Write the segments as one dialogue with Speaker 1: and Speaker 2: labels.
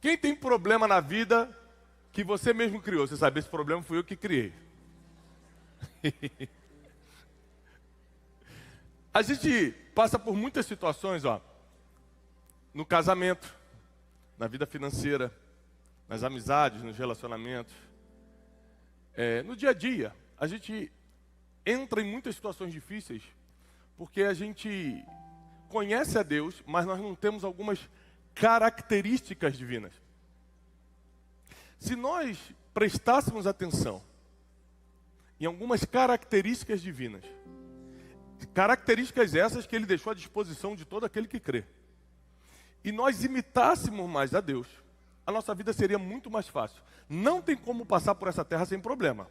Speaker 1: Quem tem problema na vida que você mesmo criou? Você sabe, esse problema fui eu que criei. A gente passa por muitas situações, no casamento, na vida financeira, nas amizades, nos relacionamentos, no dia a dia. A gente entra em muitas situações difíceis porque a gente conhece a Deus, mas nós não temos algumas características divinas. Se nós prestássemos atenção em algumas características divinas, características essas que Ele deixou à disposição de todo aquele que crê, e nós imitássemos mais a Deus, a nossa vida seria muito mais fácil. Não tem como passar por essa terra sem problema.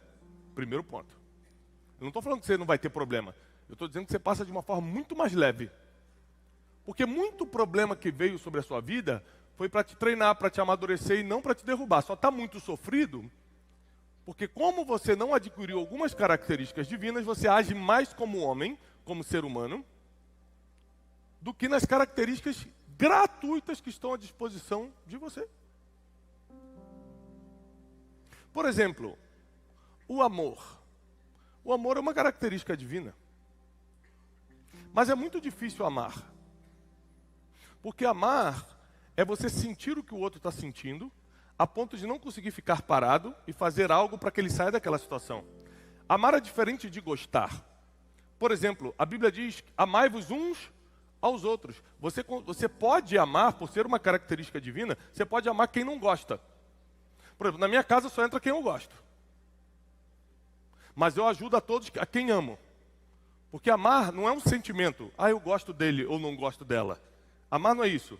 Speaker 1: Primeiro ponto. Eu não estou falando que você não vai ter problema. Eu estou dizendo que você passa de uma forma muito mais leve. Porque muito problema que veio sobre a sua vida foi para te treinar, para te amadurecer e não para te derrubar. Só está muito sofrido porque como você não adquiriu algumas características divinas, você age mais como homem, como ser humano, do que nas características gratuitas que estão à disposição de você. Por exemplo, o amor. O amor é uma característica divina. Mas é muito difícil amar. Porque amar é você sentir o que o outro está sentindo, a ponto de não conseguir ficar parado e fazer algo para que ele saia daquela situação. Amar é diferente de gostar. Por exemplo, a Bíblia diz, amai-vos uns aos outros. Você pode amar, por ser uma característica divina, você pode amar quem não gosta. Por exemplo, na minha casa só entra quem eu gosto. Mas eu ajudo a todos, a quem amo. Porque amar não é um sentimento. Eu gosto dele ou não gosto dela. Amar não é isso.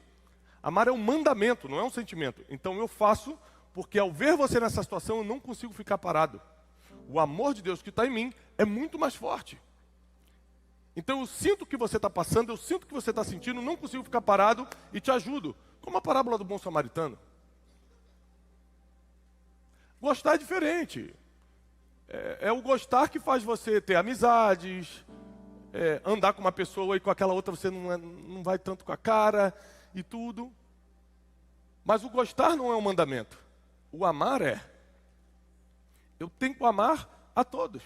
Speaker 1: Amar é um mandamento, não é um sentimento. Então eu faço porque ao ver você nessa situação eu não consigo ficar parado. O amor de Deus que está em mim é muito mais forte. Então eu sinto o que você está passando, eu sinto o que você está sentindo, não consigo ficar parado e te ajudo. Como a parábola do bom samaritano. Gostar é diferente. É o gostar que faz você ter amizades, andar com uma pessoa e com aquela outra você não vai tanto com a cara e tudo. Mas o gostar não é um mandamento. O amar é. Eu tenho que amar a todos.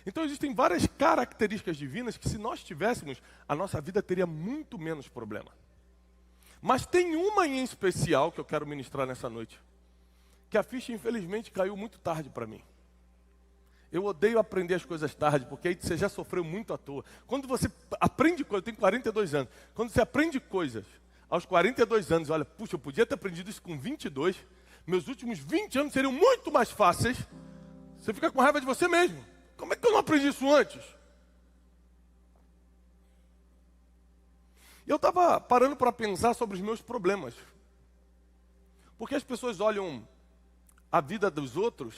Speaker 1: Então existem várias características divinas que se nós tivéssemos, a nossa vida teria muito menos problema. Mas tem uma em especial que eu quero ministrar nessa noite. Que a ficha infelizmente caiu muito tarde para mim. Eu odeio aprender as coisas tarde, porque aí você já sofreu muito à toa. Quando você aprende coisas, eu tenho 42 anos, quando você aprende coisas aos 42 anos, olha, puxa, eu podia ter aprendido isso com 22, meus últimos 20 anos seriam muito mais fáceis, você fica com raiva de você mesmo. Como é que eu não aprendi isso antes? E eu estava parando para pensar sobre os meus problemas. Porque as pessoas olham a vida dos outros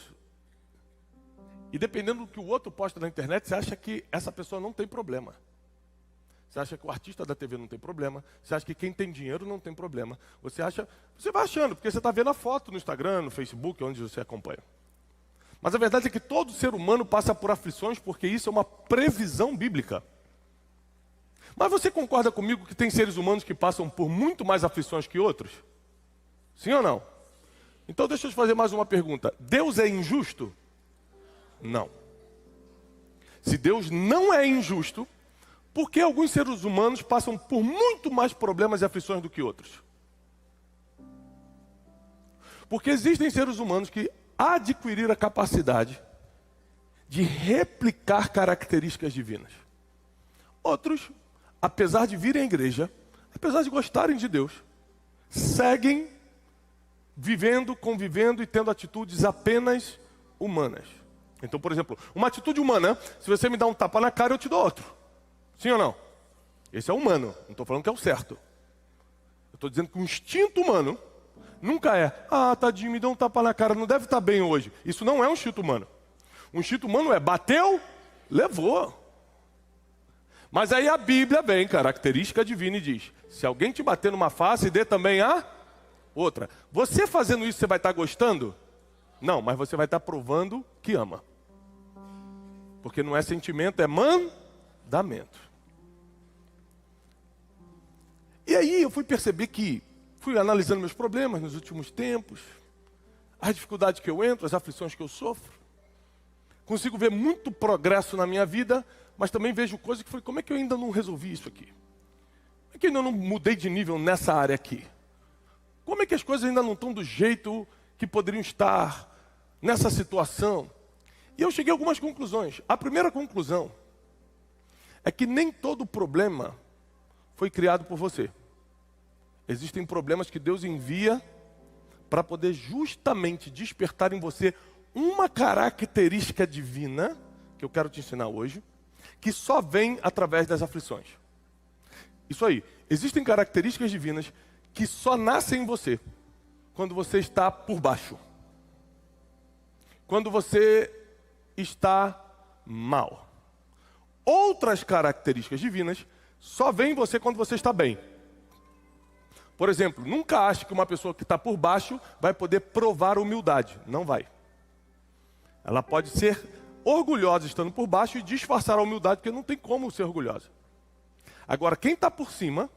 Speaker 1: e dependendo do que o outro posta na internet, você acha que essa pessoa não tem problema. Você acha que o artista da TV não tem problema. Você acha que quem tem dinheiro não tem problema. Você vai achando, porque você está vendo a foto no Instagram, no Facebook, onde você acompanha. Mas a verdade é que todo ser humano passa por aflições, porque isso é uma previsão bíblica. Mas você concorda comigo que tem seres humanos que passam por muito mais aflições que outros? Sim ou não? Então deixa eu te fazer mais uma pergunta. Deus é injusto? Não. Se Deus não é injusto, por que alguns seres humanos passam por muito mais problemas e aflições do que outros? Porque existem seres humanos que adquiriram a capacidade de replicar características divinas. Outros, apesar de virem à igreja, apesar de gostarem de Deus, seguem vivendo, convivendo e tendo atitudes apenas humanas. Então, por exemplo, uma atitude humana, se você me dá um tapa na cara, eu te dou outro. Sim ou não? Esse é humano, não estou falando que é o certo. Eu estou dizendo que o instinto humano nunca é, tadinho, me deu um tapa na cara, não deve estar bem hoje. Isso não é um instinto humano. O instinto humano é, bateu, levou. Mas aí a Bíblia vem, característica divina, e diz, se alguém te bater numa face, dê também a outra. Você fazendo isso, você vai estar gostando? Não, mas você vai estar provando que ama. Porque não é sentimento, é mandamento. E aí eu fui perceber que fui analisando meus problemas nos últimos tempos, as dificuldades que eu entro, as aflições que eu sofro. Consigo ver muito progresso na minha vida, mas também vejo coisas que falei, como é que eu ainda não resolvi isso aqui? Como é que eu ainda não mudei de nível nessa área aqui? Como é que as coisas ainda não estão do jeito que poderiam estar nessa situação? E eu cheguei a algumas conclusões. A primeira conclusão é que nem todo problema foi criado por você. Existem problemas que Deus envia para poder justamente despertar em você uma característica divina, que eu quero te ensinar hoje, que só vem através das aflições. Isso aí, existem características divinas que só nascem em você quando você está por baixo. Quando você está mal. Outras características divinas só vêm em você quando você está bem. Por exemplo, nunca ache que uma pessoa que está por baixo vai poder provar humildade. Não vai. Ela pode ser orgulhosa estando por baixo e disfarçar a humildade, porque não tem como ser orgulhosa. Agora, quem está por cima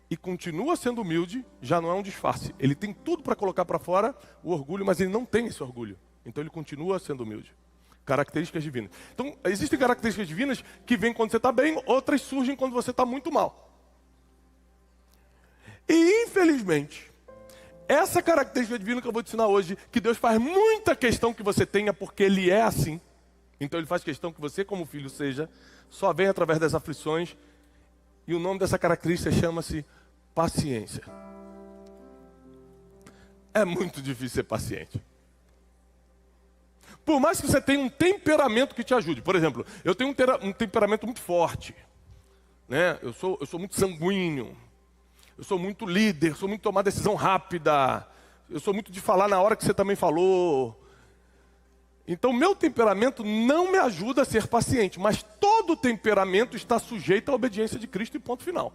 Speaker 1: e continua sendo humilde, já não é um disfarce. Ele tem tudo para colocar para fora o orgulho, mas ele não tem esse orgulho. Então ele continua sendo humilde. Características divinas. Então, existem características divinas que vêm quando você está bem, outras surgem quando você está muito mal. E, infelizmente, essa característica divina que eu vou te ensinar hoje, que Deus faz muita questão que você tenha, porque Ele é assim. Então Ele faz questão que você, como filho, seja, só vem através das aflições. E o nome dessa característica chama-se paciência. É muito difícil ser paciente. Por mais que você tenha um temperamento que te ajude. Por exemplo, eu tenho um temperamento muito forte. Né? Eu sou muito sanguíneo. Eu sou muito líder, sou muito de tomar decisão rápida. Eu sou muito de falar na hora que você também falou. Então, meu temperamento não me ajuda a ser paciente. Mas todo temperamento está sujeito à obediência de Cristo e ponto final.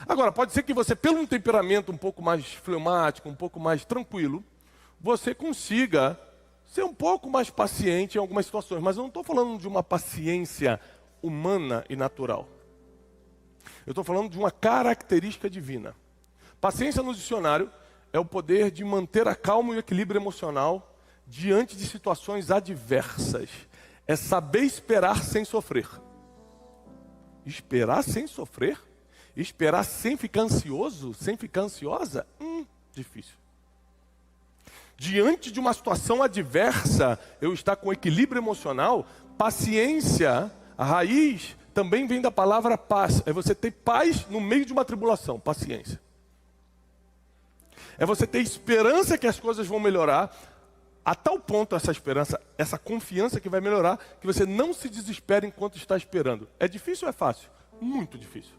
Speaker 1: Agora, pode ser que você, pelo um temperamento um pouco mais fleumático, um pouco mais tranquilo, você consiga ser um pouco mais paciente em algumas situações. Mas eu não estou falando de uma paciência humana e natural. Eu estou falando de uma característica divina. Paciência no dicionário é o poder de manter a calma e o equilíbrio emocional diante de situações adversas. É saber esperar sem sofrer. Esperar sem sofrer? Esperar sem ficar ansioso? Sem ficar ansiosa? Difícil. Diante de uma situação adversa, eu estar com equilíbrio emocional, paciência, a raiz também vem da palavra paz. É você ter paz no meio de uma tribulação, paciência. É você ter esperança que as coisas vão melhorar, a tal ponto essa esperança, essa confiança que vai melhorar, que você não se desespera enquanto está esperando. É difícil ou é fácil? Muito difícil.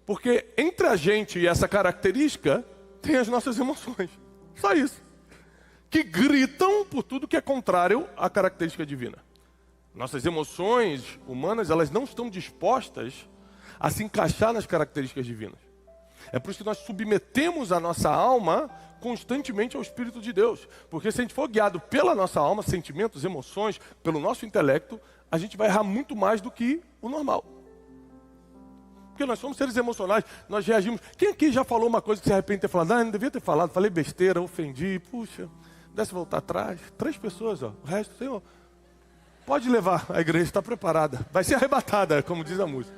Speaker 1: Porque entre a gente e essa característica, tem as nossas emoções. Só isso. Que gritam por tudo que é contrário à característica divina. Nossas emoções humanas, elas não estão dispostas a se encaixar nas características divinas. É por isso que nós submetemos a nossa alma constantemente ao Espírito de Deus. Porque se a gente for guiado pela nossa alma, sentimentos, emoções, pelo nosso intelecto, a gente vai errar muito mais do que o normal. Porque nós somos seres emocionais, nós reagimos. Quem aqui já falou uma coisa que se arrepende de ter falado? Não devia ter falado, falei besteira, ofendi, puxa, pudesse voltar atrás. 3 pessoas, ó, o resto, Senhor, pode levar, a igreja está preparada. Vai ser arrebatada, como diz a música.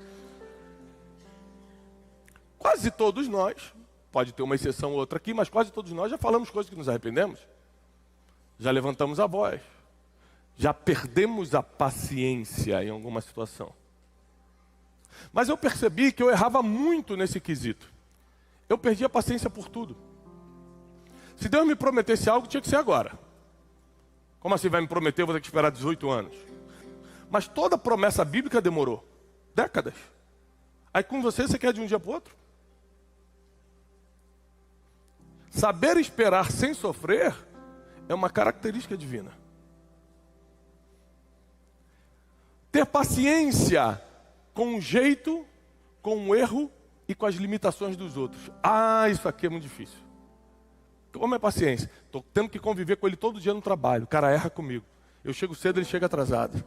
Speaker 1: Quase todos nós, pode ter uma exceção ou outra aqui, mas quase todos nós já falamos coisas que nos arrependemos. Já levantamos a voz. Já perdemos a paciência em alguma situação. Mas eu percebi que eu errava muito nesse quesito. Eu perdi a paciência por tudo. Se Deus me prometesse algo, tinha que ser agora. Como assim vai me prometer, eu vou ter que esperar 18 anos? Mas toda promessa bíblica demorou décadas. Aí com você quer de um dia para o outro? Saber esperar sem sofrer é uma característica divina. Ter paciência com o jeito, com o erro e com as limitações dos outros. Isso aqui é muito difícil. Como é paciência? Estou tendo que conviver com ele todo dia no trabalho. O cara erra comigo. Eu chego cedo, ele chega atrasado.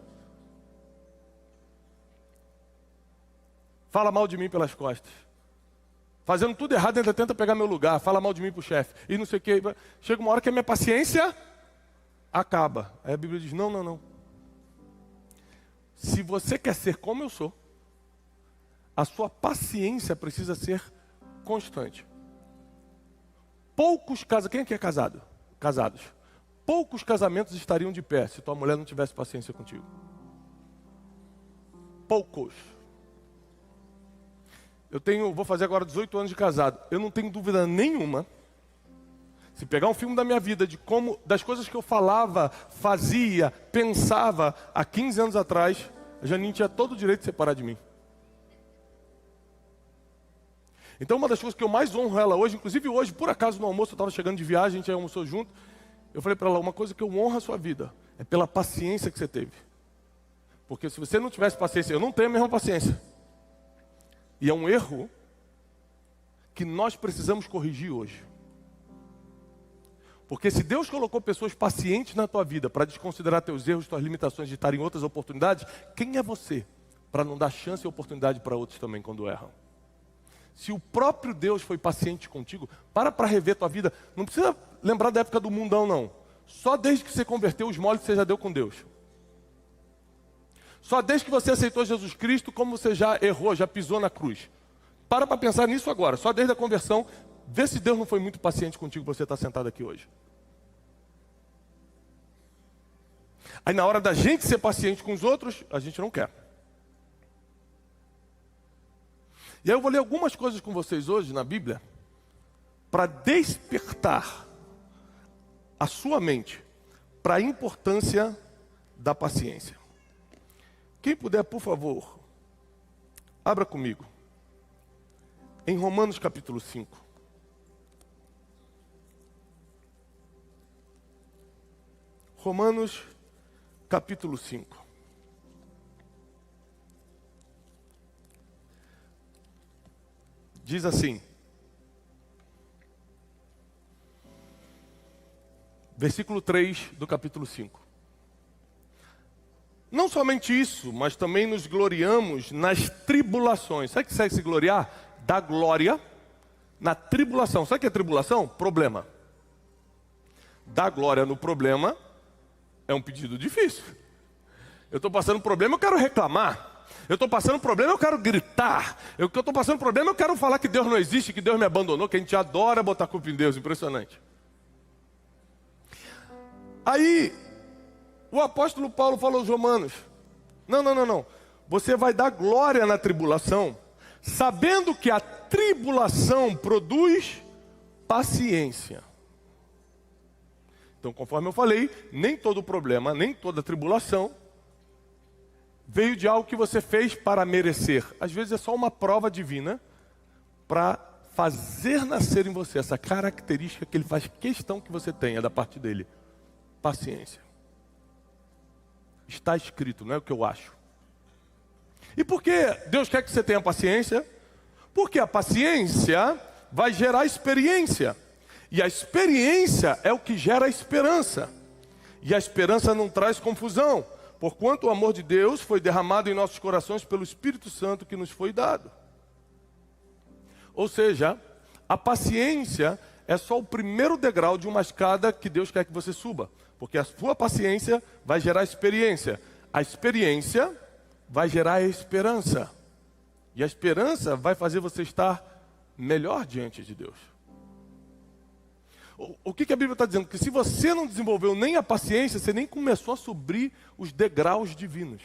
Speaker 1: Fala mal de mim pelas costas. fazendo tudo errado, ainda tenta pegar meu lugar, fala mal de mim pro chefe, e não sei o quê. Chega uma hora que a minha paciência acaba. Aí a Bíblia diz, não, não, não. Se você quer ser como eu sou, a sua paciência precisa ser constante. Poucos casamentos, quem aqui é casado? Casados. Poucos casamentos estariam de pé se tua mulher não tivesse paciência contigo. Poucos. Vou fazer agora 18 anos de casado. Eu não tenho dúvida nenhuma. Se pegar um filme da minha vida, das coisas que eu falava, fazia, pensava há 15 anos atrás, a Janine tinha todo o direito de separar de mim. Então uma das coisas que eu mais honro ela hoje, inclusive hoje, por acaso no almoço, eu estava chegando de viagem, a gente almoçou junto, eu falei para ela, uma coisa que eu honro a sua vida, é pela paciência que você teve. Porque se você não tivesse paciência, eu não tenho a mesma paciência. E é um erro que nós precisamos corrigir hoje. Porque se Deus colocou pessoas pacientes na tua vida para desconsiderar teus erros, tuas limitações de estar em outras oportunidades, quem é você para não dar chance e oportunidade para outros também quando erram? Se o próprio Deus foi paciente contigo, para rever tua vida. Não precisa lembrar da época do mundão, não. Só desde que você converteu os moles que você já deu com Deus. Só desde que você aceitou Jesus Cristo, como você já errou, já pisou na cruz. Para pensar nisso agora. Só desde a conversão, vê se Deus não foi muito paciente contigo para você estar sentado aqui hoje. Aí na hora da gente ser paciente com os outros, a gente não quer. E aí eu vou ler algumas coisas com vocês hoje na Bíblia, para despertar a sua mente para a importância da paciência. Quem puder, por favor, abra comigo. Em Romanos capítulo 5. Romanos capítulo 5. Diz assim, versículo 3 do capítulo 5. Não somente isso, mas também nos gloriamos nas tribulações. Sabe o que segue se gloriar? Dá glória na tribulação. Sabe o que é tribulação? Problema. Dar glória no problema é um pedido difícil. Eu estou passando problema, eu quero reclamar. Eu estou passando problema, eu quero gritar. Eu estou passando problema, eu quero falar que Deus não existe, que Deus me abandonou, que a gente adora botar culpa em Deus. Impressionante. Aí, o apóstolo Paulo falou aos Romanos, não. Você vai dar glória na tribulação, sabendo que a tribulação produz paciência. Então, conforme eu falei, nem todo problema, nem toda tribulação veio de algo que você fez para merecer. Às vezes é só uma prova divina para fazer nascer em você essa característica que ele faz questão que você tenha da parte dele. Paciência. Está escrito, não é o que eu acho. E por que Deus quer que você tenha paciência? Porque a paciência vai gerar experiência. E a experiência é o que gera a esperança. E a esperança não traz confusão. Porquanto o amor de Deus foi derramado em nossos corações pelo Espírito Santo que nos foi dado. Ou seja, a paciência é só o primeiro degrau de uma escada que Deus quer que você suba. Porque a sua paciência vai gerar experiência. A experiência vai gerar a esperança. E a esperança vai fazer você estar melhor diante de Deus. O que a Bíblia está dizendo? Que se você não desenvolveu nem a paciência, você nem começou a subir os degraus divinos.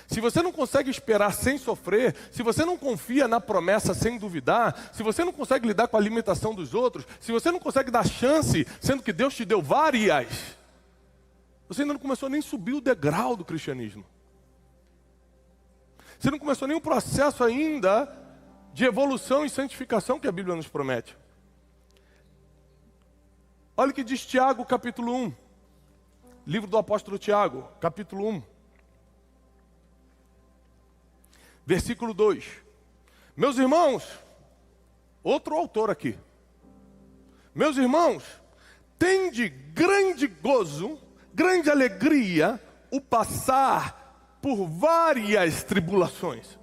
Speaker 1: Se você não consegue esperar sem sofrer, se você não confia na promessa sem duvidar, se você não consegue lidar com a limitação dos outros, se você não consegue dar chance, sendo que Deus te deu várias, você ainda não começou nem a subir o degrau do cristianismo. Você não começou nem o processo ainda de evolução e santificação que a Bíblia nos promete. Olha o que diz Tiago, capítulo 1. Livro do apóstolo Tiago, capítulo 1. Versículo 2. Meus irmãos, outro autor aqui. Meus irmãos, tende grande gozo, grande alegria, o passar por várias tribulações,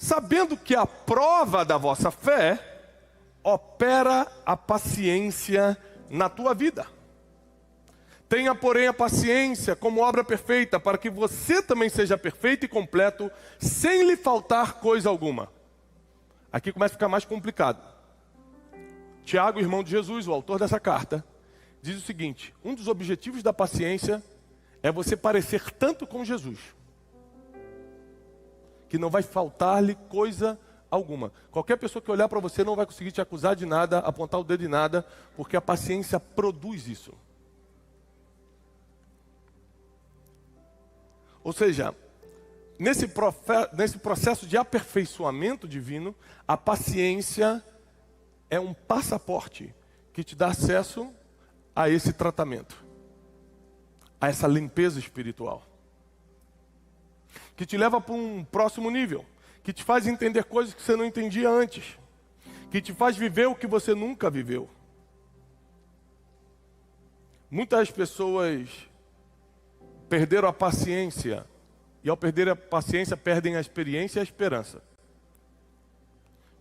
Speaker 1: sabendo que a prova da vossa fé opera a paciência na tua vida. Tenha, porém, a paciência como obra perfeita, para que você também seja perfeito e completo, sem lhe faltar coisa alguma. Aqui começa a ficar mais complicado. Tiago, irmão de Jesus, o autor dessa carta, diz o seguinte: um dos objetivos da paciência é você parecer tanto com Jesus, que não vai faltar-lhe coisa alguma. Qualquer pessoa que olhar para você não vai conseguir te acusar de nada, apontar o dedo em nada, porque a paciência produz isso. Ou seja, nesse processo de aperfeiçoamento divino, a paciência é um passaporte que te dá acesso a esse tratamento, a essa limpeza espiritual, que te leva para um próximo nível, que te faz entender coisas que você não entendia antes, que te faz viver o que você nunca viveu. Muitas pessoas perderam a paciência, e ao perder a paciência, perdem a experiência e a esperança.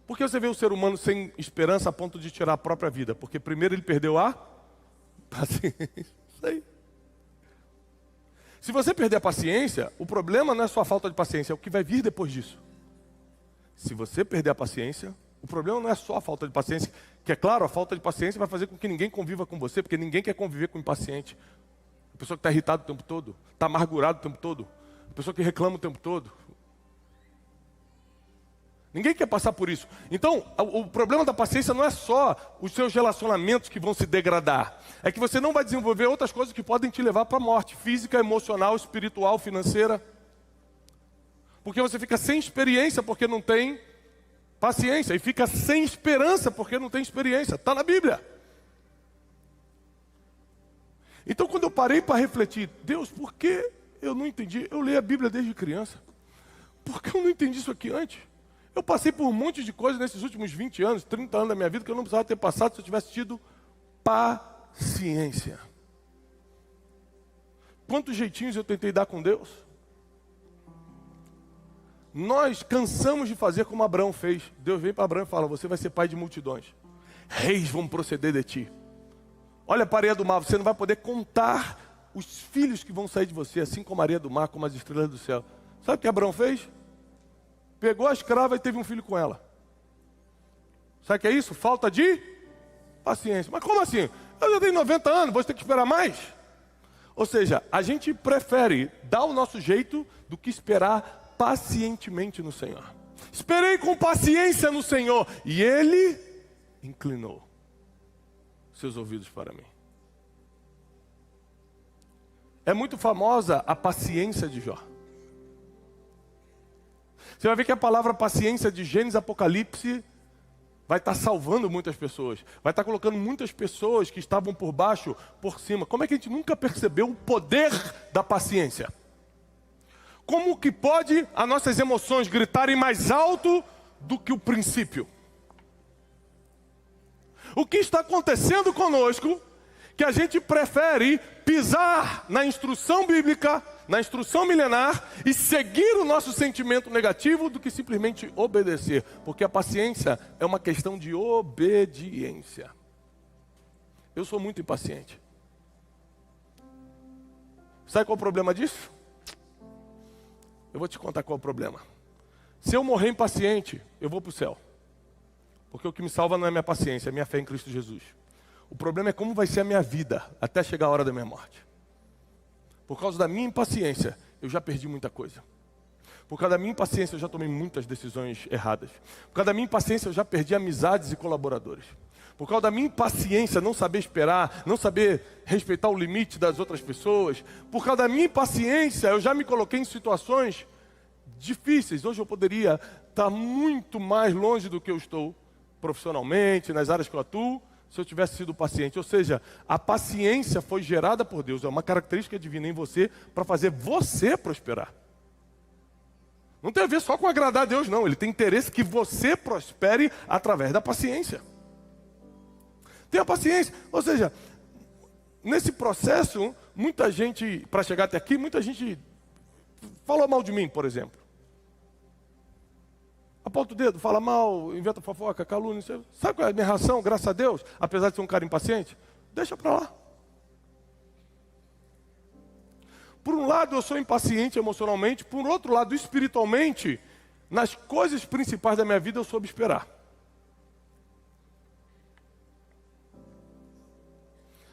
Speaker 1: Por que você vê o ser humano sem esperança a ponto de tirar a própria vida? Porque primeiro ele perdeu a paciência. Isso aí. Se você perder a paciência, o problema não é só a falta de paciência, é o que vai vir depois disso. Se você perder a paciência, o problema não é só a falta de paciência, que é claro, a falta de paciência vai fazer com que ninguém conviva com você, porque ninguém quer conviver com o impaciente. A pessoa que está irritada o tempo todo, está amargurada o tempo todo, a pessoa que reclama o tempo todo. Ninguém quer passar por isso. Então, o problema da paciência não é só os seus relacionamentos que vão se degradar. É que você não vai desenvolver outras coisas que podem te levar para a morte. Física, emocional, espiritual, financeira. Porque você fica sem experiência porque não tem paciência. E fica sem esperança porque não tem experiência. Está na Bíblia. Então, quando eu parei para refletir, Deus, por que eu não entendi? Eu leio a Bíblia desde criança. Por que eu não entendi isso aqui antes? Eu passei por um monte de coisas nesses últimos 20 anos, 30 anos da minha vida que eu não precisava ter passado se eu tivesse tido paciência. Quantos jeitinhos eu tentei dar com Deus? Nós cansamos de fazer como Abraão fez. Deus vem para Abraão e fala: você vai ser pai de multidões. Reis vão proceder de ti. Olha para a areia do mar, você não vai poder contar os filhos que vão sair de você, assim como a areia do mar, como as estrelas do céu. Sabe o que Abraão fez? Pegou a escrava e teve um filho com ela. Sabe o que é isso? Falta de paciência. Mas como assim? Eu já tenho 90 anos, vou ter que esperar mais? Ou seja, a gente prefere dar o nosso jeito do que esperar pacientemente no Senhor. Esperei com paciência no Senhor e Ele inclinou seus ouvidos para mim. É muito famosa a paciência de Jó. Você vai ver que a palavra paciência de Gênesis e Apocalipse vai estar salvando muitas pessoas. Vai estar colocando muitas pessoas que estavam por baixo, por cima. Como é que a gente nunca percebeu o poder da paciência? Como que pode as nossas emoções gritarem mais alto do que o princípio? O que está acontecendo conosco que a gente prefere pisar na instrução bíblica, na instrução milenar e seguir o nosso sentimento negativo do que simplesmente obedecer. Porque a paciência é uma questão de obediência. Eu sou muito impaciente. Sabe qual é o problema disso? Eu vou te contar qual é o problema. Se eu morrer impaciente, eu vou para o céu. Porque o que me salva não é minha paciência, é minha fé em Cristo Jesus. O problema é como vai ser a minha vida até chegar a hora da minha morte. Por causa da minha impaciência, eu já perdi muita coisa. Por causa da minha impaciência, eu já tomei muitas decisões erradas. Por causa da minha impaciência, eu já perdi amizades e colaboradores. Por causa da minha impaciência, não saber esperar, não saber respeitar o limite das outras pessoas. Por causa da minha impaciência, eu já me coloquei em situações difíceis. Hoje eu poderia estar muito mais longe do que eu estou profissionalmente, nas áreas que eu atuo, se eu tivesse sido paciente. Ou seja, a paciência foi gerada por Deus. É uma característica divina em você para fazer você prosperar. Não tem a ver só com agradar a Deus, não. Ele tem interesse que você prospere através da paciência. Tenha paciência. Ou seja, nesse processo, muita gente, para chegar até aqui, muita gente falou mal de mim, por exemplo. aponta o dedo, fala mal, inventa fofoca, calúnia. Sabe qual é a minha reação, graças a Deus? Apesar de ser um cara impaciente, deixa para lá. Por um lado, eu sou impaciente emocionalmente. Por outro lado, espiritualmente, nas coisas principais da minha vida, eu soube esperar.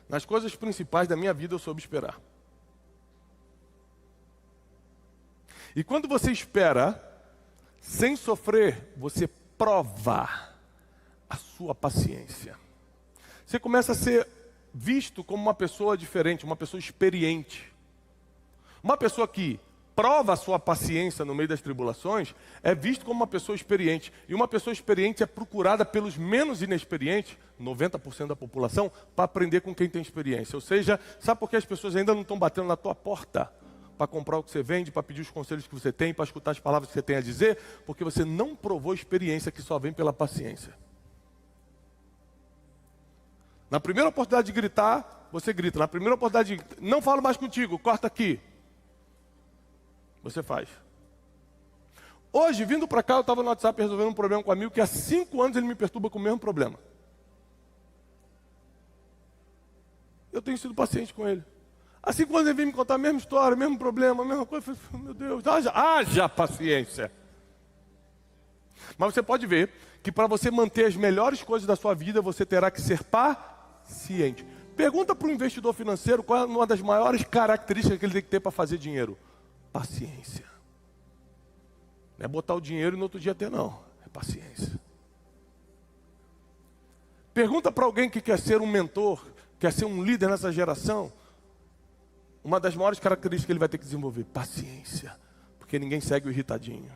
Speaker 1: Nas coisas principais da minha vida, eu soube esperar. E quando você espera, sem sofrer, você prova a sua paciência. Você começa a ser visto como uma pessoa diferente, uma pessoa experiente. Uma pessoa que prova a sua paciência no meio das tribulações é visto como uma pessoa experiente. E uma pessoa experiente é procurada pelos menos inexperientes, 90% da população, para aprender com quem tem experiência. Ou seja, sabe por que as pessoas ainda não estão batendo na tua porta para comprar o que você vende, para pedir os conselhos que você tem, para escutar as palavras que você tem a dizer? Porque você não provou experiência que só vem pela paciência. Na primeira oportunidade de gritar, você grita. Na primeira oportunidade de não falo mais contigo, corta aqui. Você faz. Hoje, vindo para cá, eu estava no WhatsApp resolvendo um problema com um amigo que há 5 anos ele me perturba com o mesmo problema. Eu tenho sido paciente com ele. Há 5 anos ele vem me contar a mesma história, o mesmo problema, a mesma coisa. Eu falei, meu Deus, haja paciência. Mas você pode ver que para você manter as melhores coisas da sua vida, você terá que ser paciente. Pergunta para o investidor financeiro qual é uma das maiores características que ele tem que ter para fazer dinheiro. Paciência. Não é botar o dinheiro e no outro dia ter, não. É paciência. Pergunta para alguém que quer ser um mentor, quer ser um líder nessa geração. Uma das maiores características que ele vai ter que desenvolver, paciência. Porque ninguém segue o irritadinho.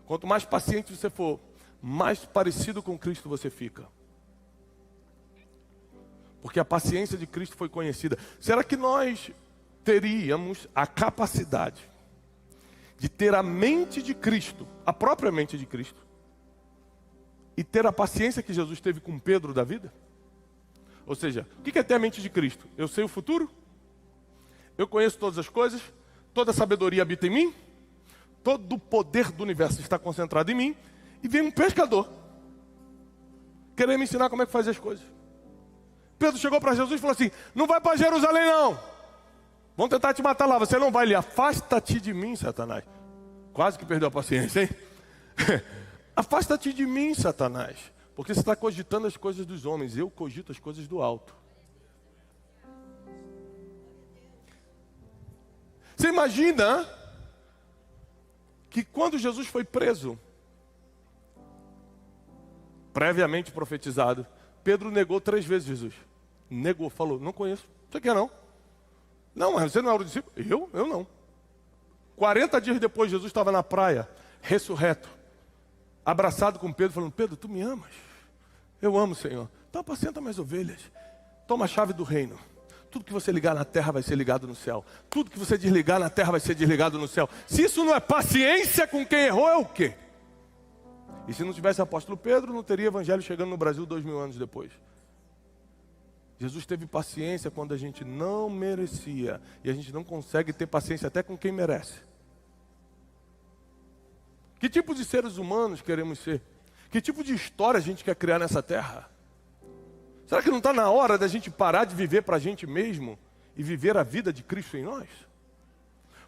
Speaker 1: Quanto mais paciente você for, mais parecido com Cristo você fica. Porque a paciência de Cristo foi conhecida. Será que nós teríamos a capacidade de ter a mente de Cristo, a própria mente de Cristo, e ter a paciência que Jesus teve com Pedro da vida? Ou seja, o que é ter a mente de Cristo? Eu sei o futuro, eu conheço todas as coisas, toda a sabedoria habita em mim, todo o poder do universo está concentrado em mim, e vem um pescador querer me ensinar como é que faz as coisas. Pedro chegou para Jesus e falou assim, não vai para Jerusalém não, vão tentar te matar lá, você não vai ali, afasta-te de mim, Satanás. Quase que perdeu a paciência, hein? Afasta-te de mim, Satanás, porque você está cogitando as coisas dos homens, eu cogito as coisas do alto. Você imagina que quando Jesus foi preso, previamente profetizado, Pedro negou 3 vezes Jesus. Negou, falou, não conheço, você quer não? Não, mas você não era o discípulo? Eu não. 40 dias depois, Jesus estava na praia, ressurreto, abraçado com Pedro, falando, Pedro, tu me amas? Eu amo, Senhor. Então apacenta minhas ovelhas. Toma a chave do reino. Tudo que você ligar na terra vai ser ligado no céu. Tudo que você desligar na terra vai ser desligado no céu. Se isso não é paciência com quem errou, é o quê? E se não tivesse apóstolo Pedro, não teria evangelho chegando no Brasil 2000 anos depois. Jesus teve paciência quando a gente não merecia. E a gente não consegue ter paciência até com quem merece. Que tipo de seres humanos queremos ser? Que tipo de história a gente quer criar nessa terra? Será que não está na hora da gente parar de viver para a gente mesmo e viver a vida de Cristo em nós?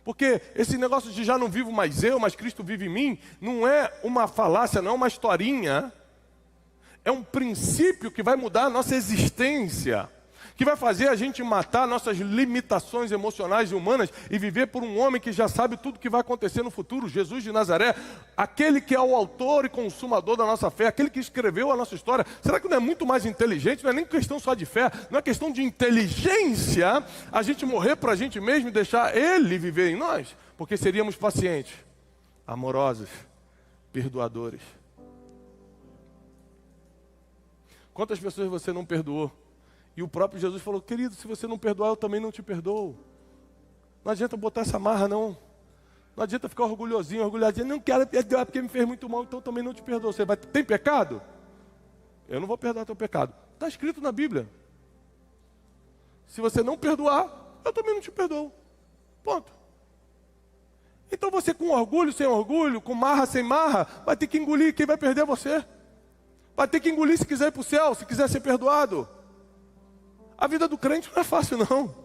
Speaker 1: Porque esse negócio de já não vivo mais eu, mas Cristo vive em mim, não é uma falácia, não é uma historinha. É um princípio que vai mudar a nossa existência, que vai fazer a gente matar nossas limitações emocionais e humanas e viver por um homem que já sabe tudo que vai acontecer no futuro, Jesus de Nazaré, aquele que é o autor e consumador da nossa fé, aquele que escreveu a nossa história. Será que não é muito mais inteligente? Não é nem questão só de fé, não é questão de inteligência a gente morrer para a gente mesmo e deixar Ele viver em nós? Porque seríamos pacientes, amorosos, perdoadores. Quantas pessoas você não perdoou? E o próprio Jesus falou, querido, se você não perdoar, eu também não te perdoo. Não adianta botar essa marra, não. Não adianta ficar orgulhosinho, orgulhadinho. Não quero perdoar porque me fez muito mal, então eu também não te perdoo. Você vai, tem pecado? Eu não vou perdoar teu pecado. Está escrito na Bíblia. Se você não perdoar, eu também não te perdoo. Ponto. Então você com orgulho, sem orgulho, com marra, sem marra, vai ter que engolir. Quem vai perder é você. Vai ter que engolir se quiser ir para o céu, se quiser ser perdoado. A vida do crente não é fácil, não.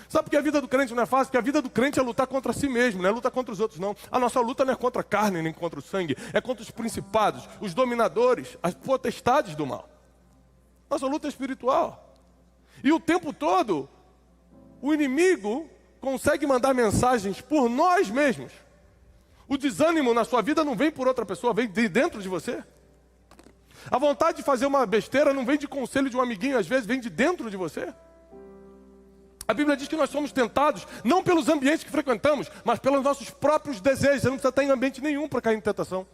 Speaker 1: Sabe por que a vida do crente não é fácil? Porque a vida do crente é lutar contra si mesmo, não é lutar contra os outros, não. A nossa luta não é contra a carne, nem contra o sangue. É contra os principados, os dominadores, as potestades do mal. Nossa luta é espiritual. E o tempo todo, o inimigo consegue mandar mensagens por nós mesmos. O desânimo na sua vida não vem por outra pessoa, vem de dentro de você. A vontade de fazer uma besteira não vem de conselho de um amiguinho, às vezes vem de dentro de você. A Bíblia diz que nós somos tentados, não pelos ambientes que frequentamos, mas pelos nossos próprios desejos. Você não precisa estar em ambiente nenhum para cair em tentação.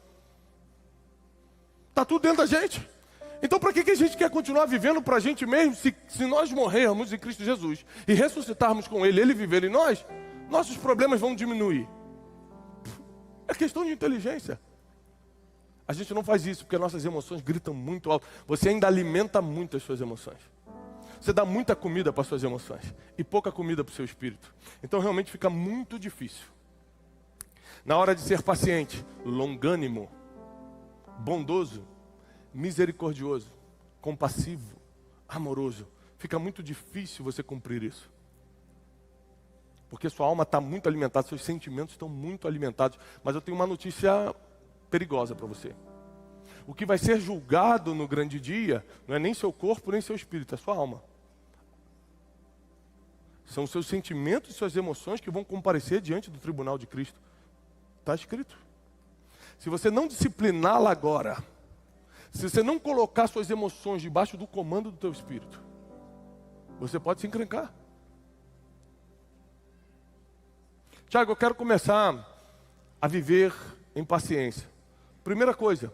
Speaker 1: Está tudo dentro da gente. Então para que a gente quer continuar vivendo para a gente mesmo, se nós morrermos em Cristo Jesus e ressuscitarmos com Ele, Ele viver em nós, nossos problemas vão diminuir. É questão de inteligência. A gente não faz isso porque nossas emoções gritam muito alto. Você ainda alimenta muito as suas emoções. Você dá muita comida para as suas emoções e pouca comida para o seu espírito. Então realmente fica muito difícil. Na hora de ser paciente, longânimo, bondoso, misericordioso, compassivo, amoroso, fica muito difícil você cumprir isso. Porque sua alma está muito alimentada, seus sentimentos estão muito alimentados. Mas eu tenho uma notícia perigosa para você. O que vai ser julgado no grande dia não é nem seu corpo, nem seu espírito, é sua alma. São os seus sentimentos e suas emoções que vão comparecer diante do tribunal de Cristo. Está escrito. Se você não discipliná-la agora, se você não colocar suas emoções debaixo do comando do teu espírito, você pode se encrencar. Tiago, eu quero começar a viver em paciência. Primeira coisa,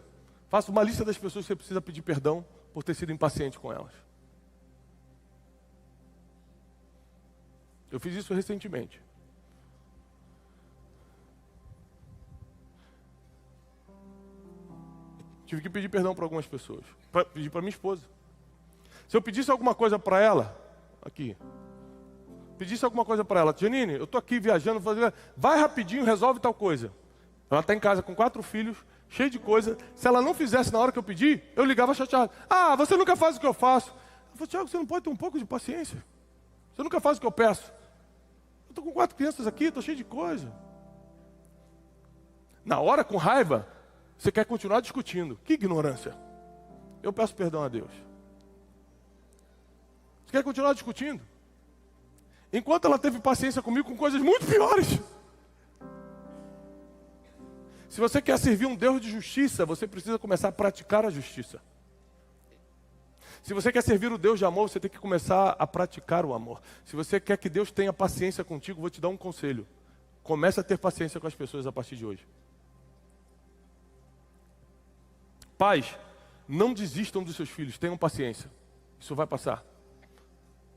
Speaker 1: faça uma lista das pessoas que você precisa pedir perdão por ter sido impaciente com elas. Eu fiz isso recentemente. Tive que pedir perdão para algumas pessoas. Pedi para minha esposa. Se eu pedisse alguma coisa para ela, aqui. Pedisse alguma coisa para ela, Janine, eu estou aqui viajando, vai rapidinho, resolve tal coisa. Ela está em casa com 4 filhos, cheio de coisa. Se ela não fizesse na hora que eu pedi, eu ligava chateado. Ah, você nunca faz o que eu faço. Eu falei, Tiago, você não pode ter um pouco de paciência? Você nunca faz o que eu peço. Eu estou com 4 crianças aqui, estou cheio de coisa. Na hora, com raiva, você quer continuar discutindo. Que ignorância. Eu peço perdão a Deus. Você quer continuar discutindo? Enquanto ela teve paciência comigo com coisas muito piores. Se você quer servir um Deus de justiça, você precisa começar a praticar a justiça. Se você quer servir o Deus de amor, você tem que começar a praticar o amor. Se você quer que Deus tenha paciência contigo, vou te dar um conselho. Comece a ter paciência com as pessoas a partir de hoje. Pais, não desistam dos seus filhos, tenham paciência. Isso vai passar.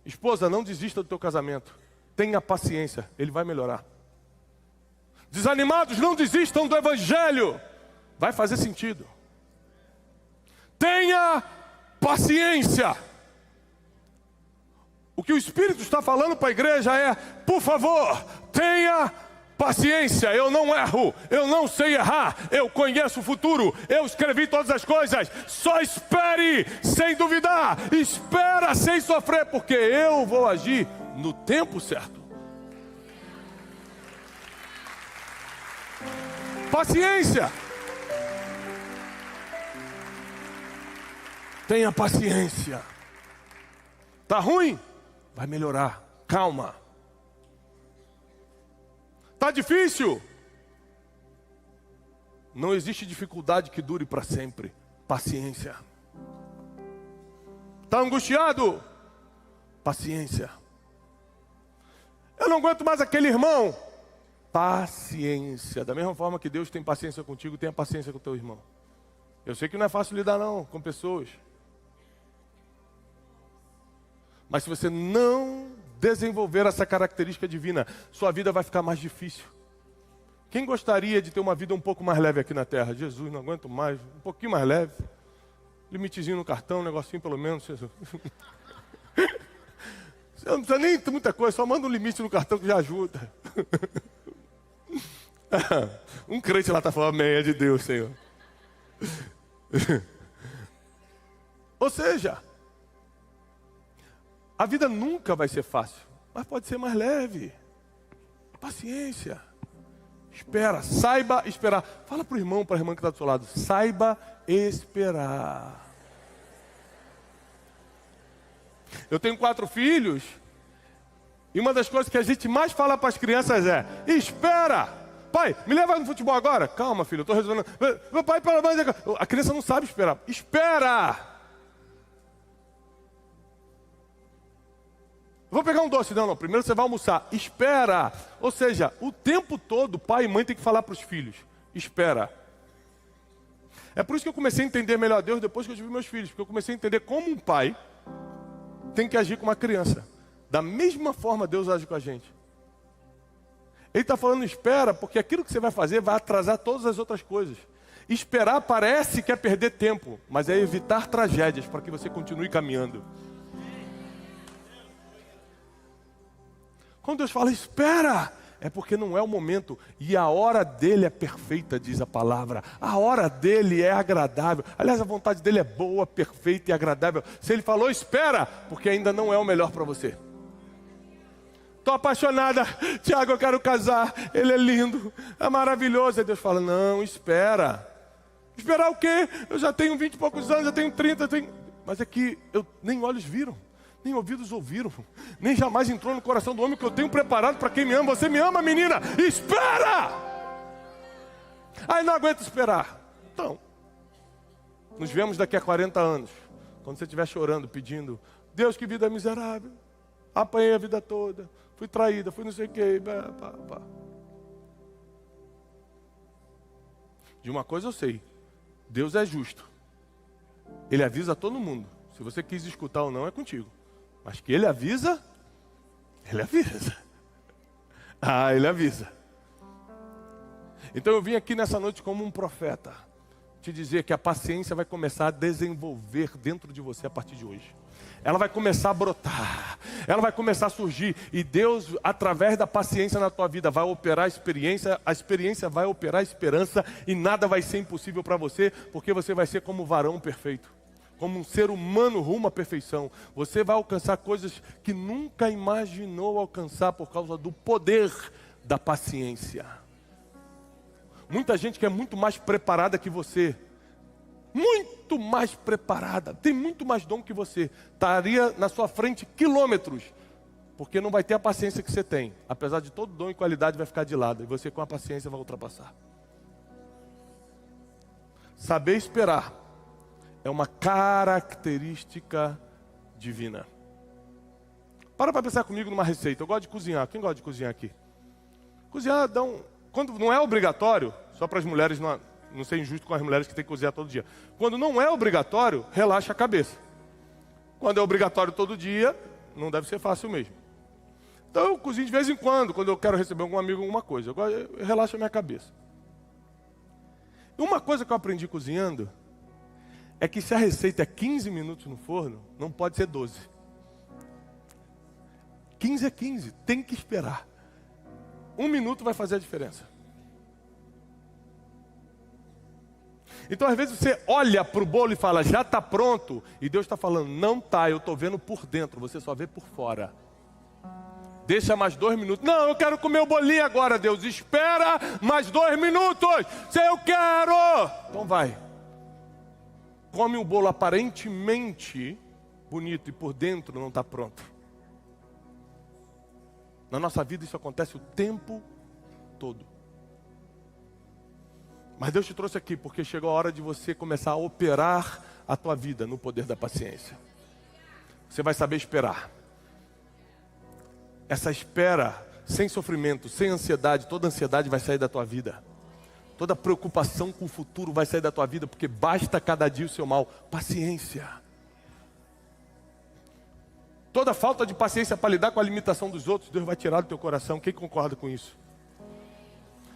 Speaker 1: Esposa, não desista do teu casamento. Tenha paciência, ele vai melhorar. Desanimados, não desistam do evangelho. Vai fazer sentido. Tenha paciência. O que o Espírito está falando para a igreja é, por favor, tenha paciência. Eu não erro, eu não sei errar, eu conheço o futuro, eu escrevi todas as coisas. Só espere sem duvidar, espera sem sofrer, porque eu vou agir no tempo certo. Paciência. Tenha paciência. Tá ruim? Vai melhorar. Calma. Tá difícil? Não existe dificuldade que dure para sempre. Paciência. Tá angustiado? Paciência. Eu não aguento mais aquele irmão. Paciência. Da mesma forma que Deus tem paciência contigo, tenha paciência com o teu irmão. Eu sei que não é fácil lidar não com pessoas. Mas se você não desenvolver essa característica divina, sua vida vai ficar mais difícil. Quem gostaria de ter uma vida um pouco mais leve aqui na terra? Jesus, não aguento mais, um pouquinho mais leve. Limitezinho no cartão, um negocinho pelo menos. Você não precisa nem ter muita coisa, só manda um limite no cartão que já ajuda. Um crente lá está falando, amém, é de Deus, Senhor. Ou seja, a vida nunca vai ser fácil, mas pode ser mais leve. Paciência. Espera, saiba esperar. Fala para o irmão, para a irmã que está do seu lado, saiba esperar. Eu tenho 4 filhos, e uma das coisas que a gente mais fala para as crianças é, espera. Pai, me leva no futebol agora. Calma, filho, eu estou resolvendo. Meu pai, pelo amor de Deus. A criança não sabe esperar. Espera. Vou pegar um doce. Não, primeiro você vai almoçar. Espera. Ou seja, o tempo todo, pai e mãe tem que falar para os filhos. Espera. É por isso que eu comecei a entender melhor Deus depois que eu tive meus filhos. Porque eu comecei a entender como um pai tem que agir com uma criança. Da mesma forma Deus age com a gente. Ele está falando espera, porque aquilo que você vai fazer vai atrasar todas as outras coisas. Esperar parece que é perder tempo, mas é evitar tragédias para que você continue caminhando. Quando Deus fala espera, é porque não é o momento. E a hora dele é perfeita, diz a palavra. A hora dele é agradável. Aliás, a vontade dele é boa, perfeita e agradável. Se ele falou espera, porque ainda não é o melhor para você. Estou apaixonada, Tiago, eu quero casar. Ele é lindo, é maravilhoso. Aí Deus fala, não, espera. Esperar o quê? Eu já tenho 20 e poucos anos, já tenho 30, mas é que nem olhos viram. Nem ouvidos ouviram, nem jamais entrou no coração do homem que eu tenho preparado para quem me ama. Você me ama, menina? Espera! Aí não aguento esperar. Então, nos vemos daqui a 40 anos, quando você estiver chorando, pedindo, Deus, que vida miserável, apanhei a vida toda, fui traída, fui não sei o quê. De uma coisa eu sei, Deus é justo. Ele avisa todo mundo. Se você quis escutar ou não, é contigo. Mas que ele avisa, ele avisa. Ah, ele avisa. Então eu vim aqui nessa noite como um profeta, te dizer que a paciência vai começar a desenvolver dentro de você a partir de hoje. Ela vai começar a brotar, ela vai começar a surgir. E Deus, através da paciência na tua vida, vai operar a experiência vai operar a esperança, e nada vai ser impossível para você, porque você vai ser como um varão perfeito. Como um ser humano rumo à perfeição. Você vai alcançar coisas que nunca imaginou alcançar por causa do poder da paciência. Muita gente que é muito mais preparada que você. Muito mais preparada. Tem muito mais dom que você. Estaria na sua frente quilômetros. Porque não vai ter a paciência que você tem. Apesar de todo dom e qualidade vai ficar de lado. E você com a paciência vai ultrapassar. Saber esperar é uma característica divina. Para pensar comigo numa receita. Eu gosto de cozinhar. Quem gosta de cozinhar aqui? Cozinhar, quando não é obrigatório, só para as mulheres, não ser injusto com as mulheres que têm que cozinhar todo dia. Quando não é obrigatório, relaxa a cabeça. Quando é obrigatório todo dia, não deve ser fácil mesmo. Então eu cozinho de vez em quando eu quero receber algum amigo, alguma coisa. Eu relaxo a minha cabeça. E uma coisa que eu aprendi cozinhando é que se a receita é 15 minutos no forno, não pode ser 12. 15 é 15, tem que esperar. 1 minuto vai fazer a diferença. Então às vezes você olha para o bolo e fala, já está pronto. E Deus está falando, não está, eu estou vendo por dentro, você só vê por fora. Deixa mais 2 minutos. Não, eu quero comer o bolinho agora, Deus. Espera mais 2 minutos. Se eu quero. Então vai. Come o bolo aparentemente bonito e por dentro não está pronto. Na nossa vida isso acontece o tempo todo. Mas Deus te trouxe aqui porque chegou a hora de você começar a operar a tua vida no poder da paciência. Você vai saber esperar. Essa espera sem sofrimento, sem ansiedade, toda ansiedade vai sair da tua vida. Toda preocupação com o futuro vai sair da tua vida, porque basta cada dia o seu mal. Paciência. Toda falta de paciência para lidar com a limitação dos outros, Deus vai tirar do teu coração. Quem concorda com isso?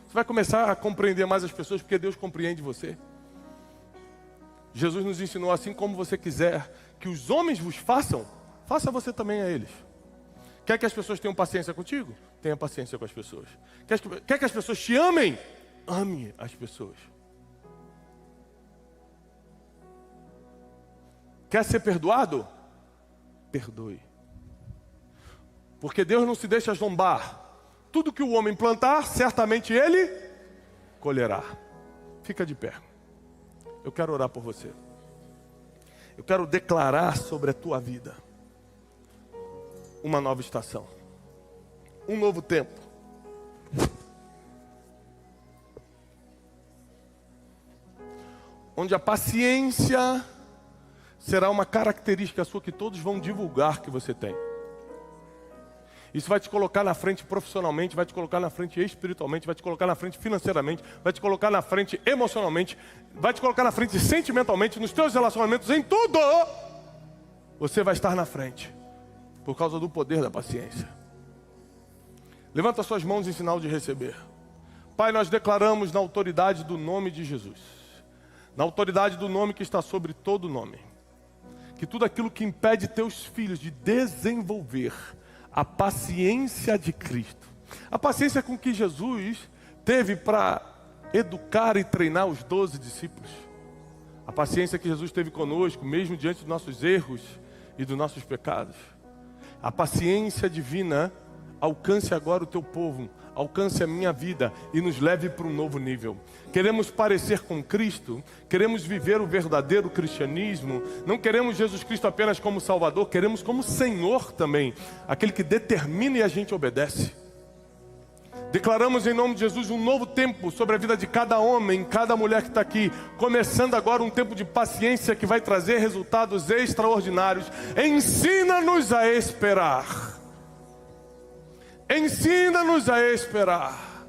Speaker 1: Você vai começar a compreender mais as pessoas, porque Deus compreende você. Jesus nos ensinou, assim como você quiser que os homens vos façam, faça você também a eles. Quer que as pessoas tenham paciência contigo? Tenha paciência com as pessoas. Quer que as pessoas te amem? Ame as pessoas. Quer ser perdoado? Perdoe. Porque Deus não se deixa zombar. Tudo que o homem plantar, certamente ele colherá. Fica de pé. Eu quero orar por você. Eu quero declarar sobre a tua vida uma nova estação, um novo tempo. Onde a paciência será uma característica sua que todos vão divulgar que você tem. Isso vai te colocar na frente profissionalmente, vai te colocar na frente espiritualmente, vai te colocar na frente financeiramente, vai te colocar na frente emocionalmente, vai te colocar na frente sentimentalmente, nos teus relacionamentos, em tudo. Você vai estar na frente, por causa do poder da paciência. Levanta suas mãos em sinal de receber. Pai, nós declaramos na autoridade do nome de Jesus, na autoridade do nome que está sobre todo nome, que tudo aquilo que impede teus filhos de desenvolver a paciência de Cristo, a paciência com que Jesus teve para educar e treinar os 12 discípulos, a paciência que Jesus teve conosco, mesmo diante dos nossos erros e dos nossos pecados, a paciência divina alcance agora o teu povo, alcance a minha vida e nos leve para um novo nível. Queremos parecer com Cristo, queremos viver o verdadeiro cristianismo, não queremos Jesus Cristo apenas como Salvador, queremos como Senhor também, aquele que determina e a gente obedece. Declaramos em nome de Jesus um novo tempo sobre a vida de cada homem, cada mulher que está aqui, começando agora um tempo de paciência que vai trazer resultados extraordinários. Ensina-nos a esperar. Ensina-nos a esperar.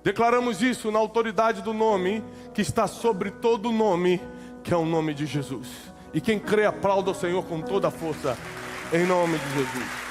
Speaker 1: Declaramos isso na autoridade do nome que está sobre todo nome, que é o nome de Jesus. E quem crê, aplauda o Senhor com toda a força, em nome de Jesus.